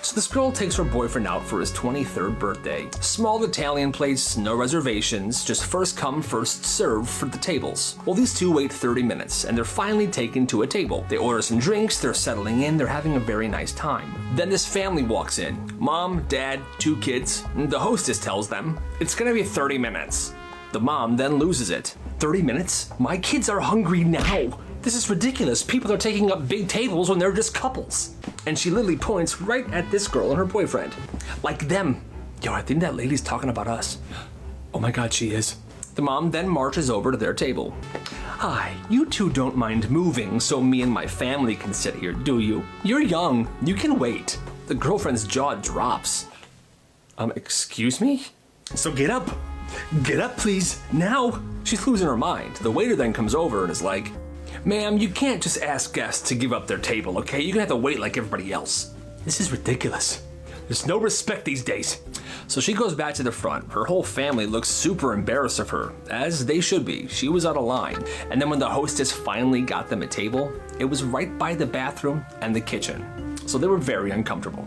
So this girl takes her boyfriend out for his 23rd birthday. Small Italian place, no reservations, just first come, first serve for the tables. Well, these two wait 30 minutes, and they're finally taken to a table. They order some drinks, they're settling in, they're having a very nice time. Then this family walks in. Mom, dad, 2 kids. The hostess tells them, it's gonna be 30 minutes. The mom then loses it. 30 minutes? My kids are hungry now. This is ridiculous. People are taking up big tables when they're just couples. And she literally points right at this girl and her boyfriend. Like them. Yo, I think that lady's talking about us. Oh my God, she is. The mom then marches over to their table. Hi, you two don't mind moving so me and my family can sit here, do you? You're young. You can wait. The girlfriend's jaw drops. Excuse me? So get up. Get up, please, now. She's losing her mind. The waiter then comes over and is like, ma'am, you can't just ask guests to give up their table, okay? You're gonna have to wait like everybody else. This is ridiculous. There's no respect these days. So she goes back to the front. Her whole family looks super embarrassed of her, as they should be. She was out of line. And then when the hostess finally got them a table, it was right by the bathroom and the kitchen. So they were very uncomfortable.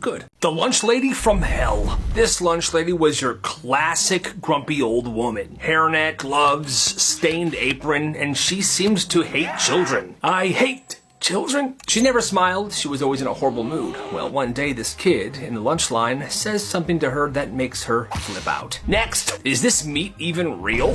Good. The lunch lady from hell. This lunch lady was your classic grumpy old woman. Hairnet, gloves, stained apron, and she seemed to hate children. I hate children. She never smiled. She was always in a horrible mood. Well, one day this kid in the lunch line says something to her that makes her flip out. Next, is this meat even real?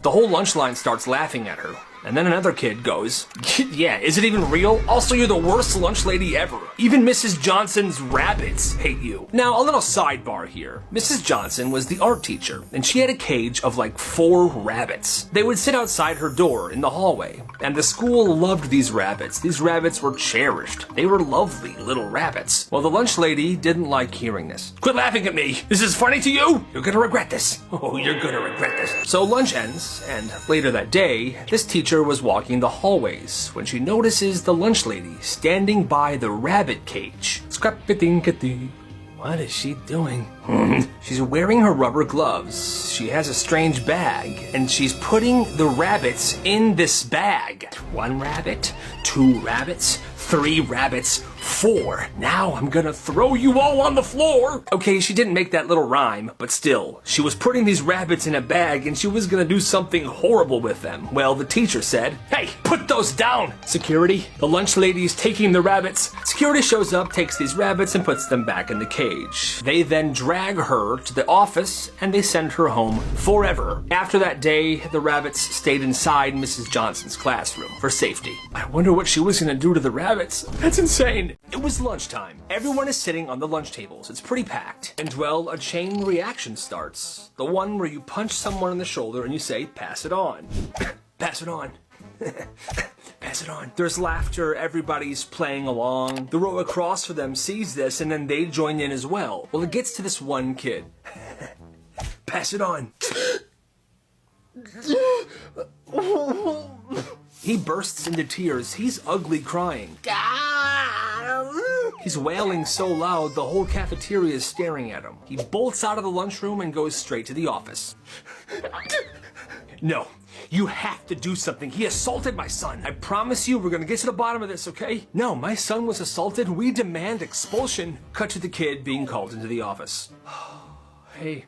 The whole lunch line starts laughing at her. And then another kid goes, yeah, is it even real? Also, you're the worst lunch lady ever. Even Mrs. Johnson's rabbits hate you. Now, a little sidebar here. Mrs. Johnson was the art teacher, and she had a cage of like 4 rabbits. They would sit outside her door in the hallway, and the school loved these rabbits. These rabbits were cherished. They were lovely little rabbits. Well, the lunch lady didn't like hearing this. Quit laughing at me. This is funny to you? You're gonna regret this. Oh, you're gonna regret this. So lunch ends, and later that day, this teacher was walking the hallways when she notices the lunch lady standing by the rabbit cage. Scrap-a-dink-a-dee. What is she doing? She's wearing her rubber gloves. She has a strange bag, and she's putting the rabbits in this bag. 1 rabbit, 2 rabbits, 3 rabbits, 4. Now I'm gonna throw you all on the floor. Okay, she didn't make that little rhyme, but still, she was putting these rabbits in a bag and she was gonna do something horrible with them. Well, the teacher said, hey, put those down. Security, the lunch lady's taking the rabbits. Security shows up, takes these rabbits and puts them back in the cage. They then drag her to the office and they send her home forever. After that day, the rabbits stayed inside Mrs. Johnson's classroom for safety. I wonder what she was gonna do to the rabbits. That's insane. It was lunchtime. Everyone is sitting on the lunch tables. It's pretty packed. And well, a chain reaction starts. The one where you punch someone in the shoulder and you say, pass it on. Pass it on. Pass it on. There's laughter, everybody's playing along. The row across for them sees this and then they join in as well. Well, it gets to this one kid. Pass it on. He bursts into tears. He's ugly crying. He's wailing so loud, the whole cafeteria is staring at him. He bolts out of the lunchroom and goes straight to the office. No, you have to do something. He assaulted my son. I promise you we're gonna get to the bottom of this, okay? No, my son was assaulted. We demand expulsion. Cut to the kid being called into the office. Hey.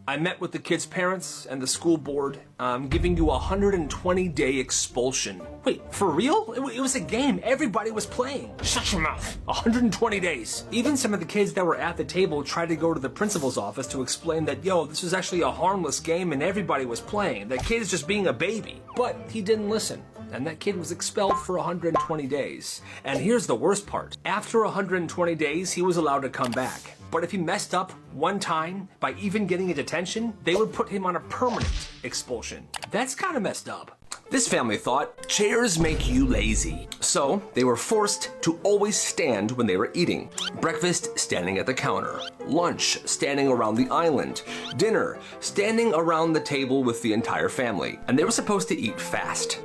I met with the kid's parents and the school board. I'm giving you a 120-day expulsion. Wait, for real? It was a game. Everybody was playing. Shut your mouth. 120 days. Even some of the kids that were at the table tried to go to the principal's office to explain that, yo, this was actually a harmless game and everybody was playing. That kid is just being a baby. But he didn't listen. And that kid was expelled for 120 days. And here's the worst part. After 120 days, he was allowed to come back. But if he messed up one time by even getting a detention, they would put him on a permanent expulsion. That's kind of messed up. This family thought, chairs make you lazy. So they were forced to always stand when they were eating. Breakfast, standing at the counter. Lunch, standing around the island. Dinner, standing around the table with the entire family. And they were supposed to eat fast.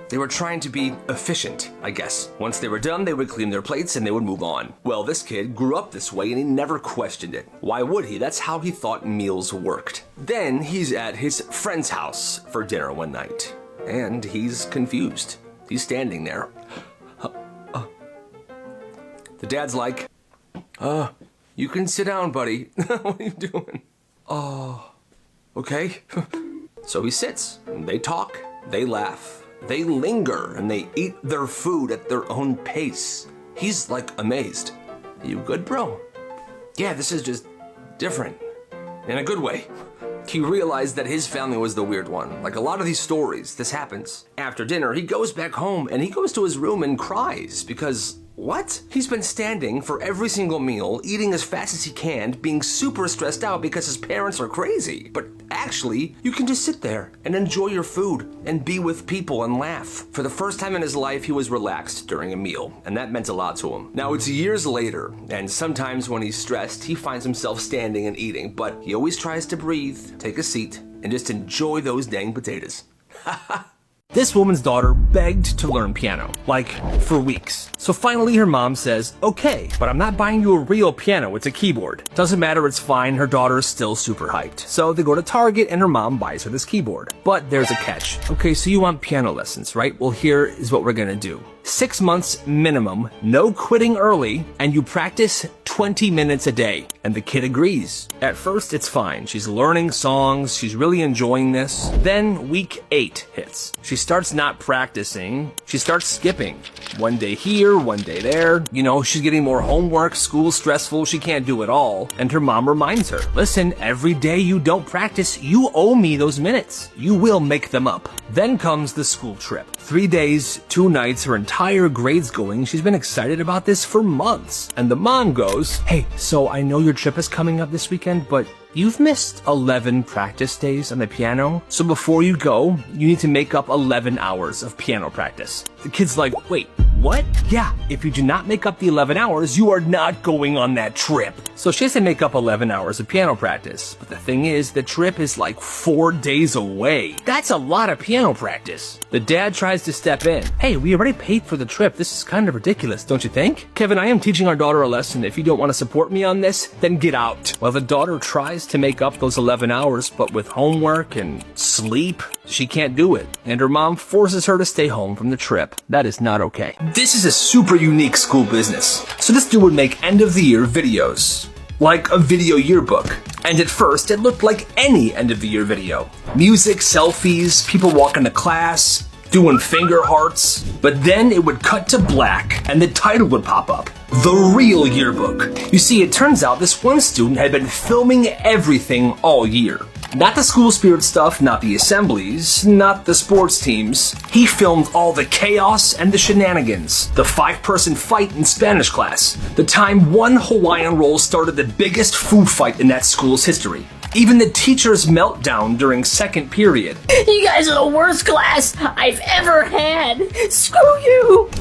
They were trying to be efficient, I guess. Once they were done, they would clean their plates and they would move on. Well, this kid grew up this way and he never questioned it. Why would he? That's how he thought meals worked. Then he's at his friend's house for dinner one night, and he's confused. He's standing there. The dad's like, you can sit down, buddy. What are you doing? Oh, okay. So he sits, and they talk, they laugh, they linger, and they eat their food at their own pace. He's like amazed. You good, bro? Yeah, this is just different. In a good way. He realized that his family was the weird one. Like a lot of these stories, this happens. After dinner, he goes back home and he goes to his room and cries because, what? He's been standing for every single meal, eating as fast as he can, being super stressed out because his parents are crazy. But actually, you can just sit there and enjoy your food and be with people and laugh. For the first time in his life, he was relaxed during a meal, and that meant a lot to him. Now, it's years later, and sometimes when he's stressed, he finds himself standing and eating, but he always tries to breathe, take a seat, and just enjoy those dang potatoes. This woman's daughter begged to learn piano, like for weeks. So finally her mom says, okay, but I'm not buying you a real piano, it's a keyboard. Doesn't matter, it's fine, her daughter's still super hyped. So they go to Target and her mom buys her this keyboard. But there's a catch. Okay, so you want piano lessons, right? Well, here is what we're gonna do. 6 months minimum, no quitting early, and you practice 20 minutes a day. And the kid agrees. At first, it's fine. She's learning songs. She's really enjoying this. Then week 8 hits. She starts not practicing. She starts skipping. One day here, one day there. You know, she's getting more homework, school's stressful, she can't do it all. And her mom reminds her, listen, every day you don't practice, you owe me those minutes. You will make them up. Then comes the school trip. 3 days, 2 nights, her entire grade's going. She's been excited about this for months. And the mom goes, hey, so I know your trip is coming up this weekend, but you've missed 11 practice days on the piano. So before you go, you need to make up 11 hours of piano practice. The kid's like, wait, what? Yeah, if you do not make up the 11 hours, you are not going on that trip. So she has to make up 11 hours of piano practice. But the thing is, the trip is like 4 days away. That's a lot of piano practice. The dad tries to step in. Hey, we already paid for the trip. This is kind of ridiculous, don't you think? Kevin, I am teaching our daughter a lesson. If you don't want to support me on this, then get out. Well, the daughter tries to make up those 11 hours, but with homework and sleep, she can't do it. And her mom forces her to stay home from the trip. That is not okay. This is a super unique school business. So this dude would make end of the year videos, like a video yearbook. And at first, it looked like any end of the year video. Music, selfies, people walking to class, doing finger hearts. But then it would cut to black and the title would pop up. The real yearbook. You see, it turns out this one student had been filming everything all year. Not the school spirit stuff, not the assemblies, not the sports teams. He filmed all the chaos and the shenanigans. The 5-person fight in Spanish class. The time one Hawaiian roll started the biggest food fight in that school's history. Even the teacher's meltdown during second period. You guys are the worst class I've ever had. Screw you.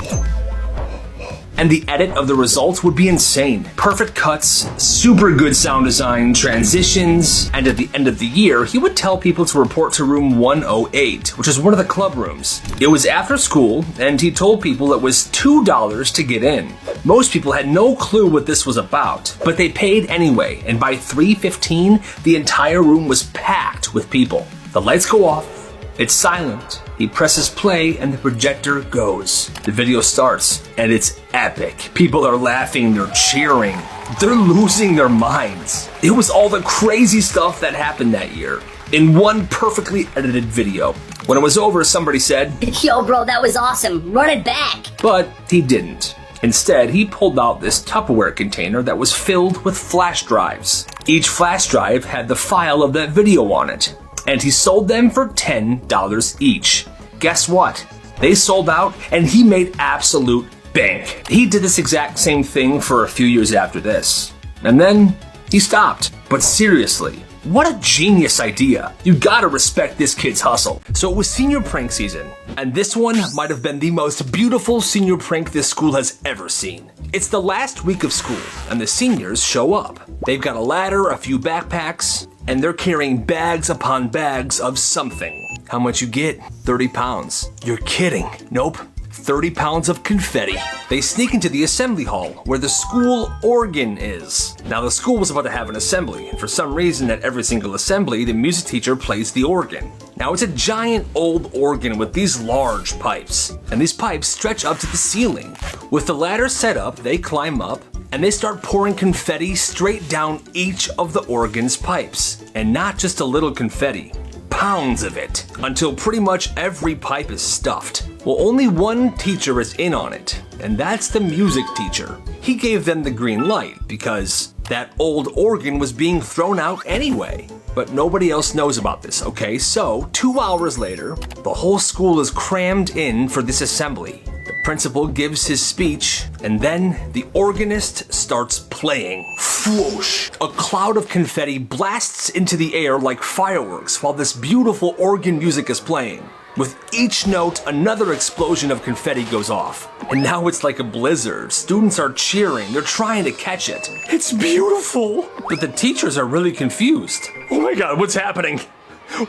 And the edit of the results would be insane. Perfect cuts, super good sound design, transitions, and at the end of the year, he would tell people to report to room 108, which is one of the club rooms. It was after school, and he told people it was $2 to get in. Most people had no clue what this was about, but they paid anyway, and by 3:15, the entire room was packed with people. The lights go off, it's silent. He presses play and the projector goes. The video starts and it's epic. People are laughing, they're cheering, they're losing their minds. It was all the crazy stuff that happened that year in one perfectly edited video. When it was over, somebody said, Yo, bro, that was awesome. Run it back. But he didn't. Instead, he pulled out this Tupperware container that was filled with flash drives. Each flash drive had the file of that video on it. And he sold them for $10 each. Guess what? They sold out and he made absolute bank. He did this exact same thing for a few years after this. And then he stopped. But seriously, what a genius idea. You gotta respect this kid's hustle. So it was senior prank season, and this one might have been the most beautiful senior prank this school has ever seen. It's the last week of school, and the seniors show up. They've got a ladder, a few backpacks, and they're carrying bags upon bags of something. How much you get? 30 pounds. You're kidding. Nope. 30 pounds of confetti. They sneak into the assembly hall where the school organ is. Now the school was about to have an assembly, and for some reason at every single assembly, the music teacher plays the organ. Now it's a giant old organ with these large pipes, and these pipes stretch up to the ceiling. With the ladder set up, they climb up, and they start pouring confetti straight down each of the organ's pipes. And not just a little confetti, pounds of it, until pretty much every pipe is stuffed. Well, only one teacher is in on it, and that's the music teacher. He gave them the green light because that old organ was being thrown out anyway. But nobody else knows about this, okay? So, 2 hours later, the whole school is crammed in for this assembly. The principal gives his speech, and then the organist starts playing. Whoosh! A cloud of confetti blasts into the air like fireworks while this beautiful organ music is playing. With each note, another explosion of confetti goes off. And now it's like a blizzard. Students are cheering, they're trying to catch it. It's beautiful! But the teachers are really confused. Oh my god, what's happening?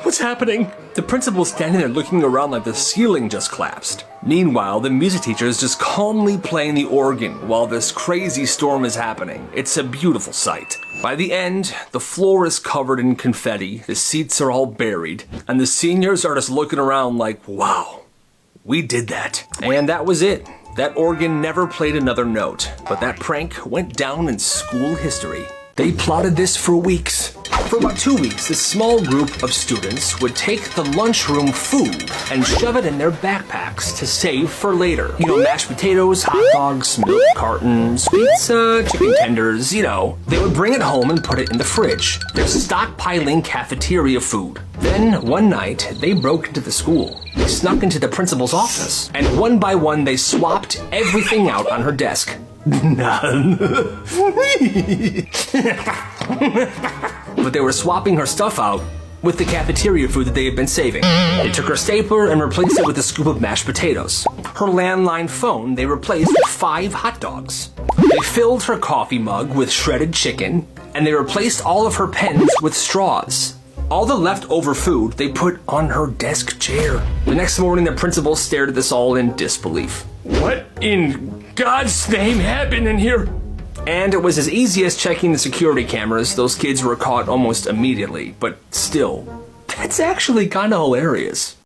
What's happening? The principal's standing there looking around like the ceiling just collapsed. Meanwhile, the music teacher is just calmly playing the organ while this crazy storm is happening. It's a beautiful sight. By the end, the floor is covered in confetti, the seats are all buried, and the seniors are just looking around like, wow, we did that. And that was it. That organ never played another note, but that prank went down in school history. They plotted this for weeks. For about 2 weeks, this small group of students would take the lunchroom food and shove it in their backpacks to save for later. You know, mashed potatoes, hot dogs, milk cartons, pizza, chicken tenders, you know. They would bring it home and put it in the fridge. They're stockpiling cafeteria food. Then, one night, they broke into the school. They snuck into the principal's office, and one by one, they swapped everything out on her desk. But they were swapping her stuff out with the cafeteria food that they had been saving. They took her stapler and replaced it with a scoop of mashed potatoes. Her landline phone they replaced with 5 hot dogs. They filled her coffee mug with shredded chicken, and they replaced all of her pens with straws. All the leftover food they put on her desk chair. The next morning, the principal stared at this all in disbelief. What in God's name happened in here? And it was as easy as checking the security cameras. Those kids were caught almost immediately, but still, that's actually kind of hilarious.